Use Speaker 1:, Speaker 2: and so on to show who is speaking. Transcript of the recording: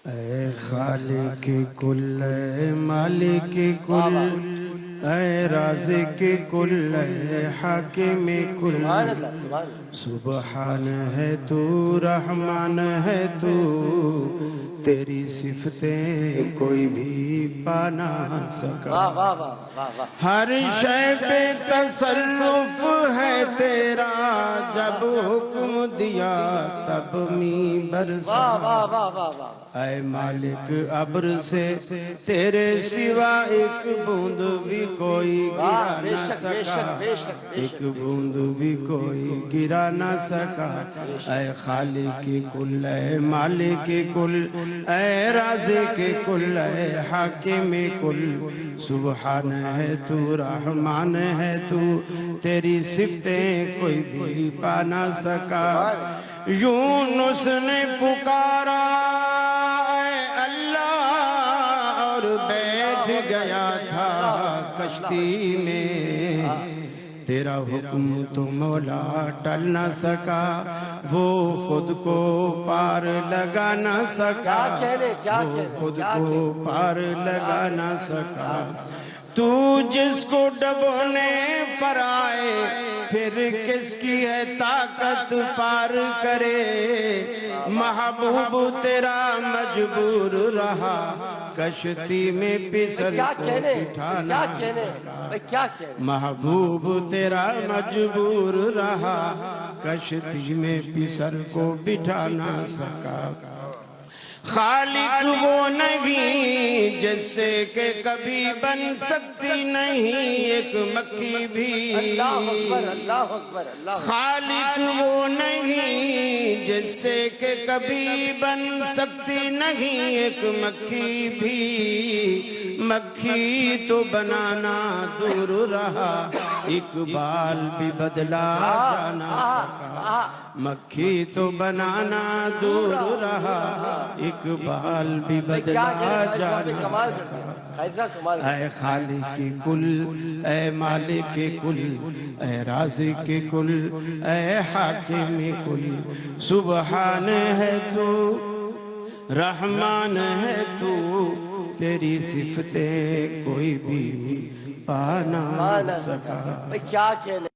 Speaker 1: اے خالق کل، اے مالک کل، اے رازق کل، اے حاکم کل، سبحان ہے تو، رحمان ہے تو، تیری صفتیں کوئی بھی پا نہ سکا۔ ہر شے پہ تصرف ہے تیرا، جب حکم دیا تب می برسا۔ اے مالک ابر سے تیرے سوا ایک بوند بھی کوئی گرا نہ سکا، ایک بوند بھی کوئی گرا نہ سکا۔ اے خالق کل، اے مالک کل، اے رازق کل، اے حاکم کل، سبحان ہے تو، رحمان ہے تو، تیری صفتیں کوئی بھی پا نہ سکا۔ یونس نے پکارا اے اللہ، اور بیٹھ گیا تھا کشتی میں، تیرا حکم تو مولا ٹل نہ سکا، وہ خود کو پار لگا نہ سکا، وہ خود کو پار لگا نہ سکا۔ تو جس کو ڈبونے پر آئے، پھر کس کی ہے طاقت پار کرے؟ محبوب تیرا مجبور رہا، کشتی میں پسر کو بٹھا نہ سکا۔ محبوب تیرا مجبور رہا، کشتی میں پسر کو بٹھا نہ سکا۔ خالق وہ نہیں جس سے کہ کبھی بن سکتی نہیں ایک مکھی بھی، خالق وہ نہیں جس سے کہ کبھی بن سکتی نہیں ایک مکھی بھی، مکھی تو بنانا دور رہا، اقبال بھی بدلا جا نہ سکا، مکھی تو بنانا دور رہا، اقبال بھی بدلا جا نہ سکا۔ اے خالق کل، اے مالک کل، اے رازق کل، اے حاکم کل، سبحان ہے تو، رحمان ہے تو، تیری صفتیں کوئی بھی پا نہ سکا۔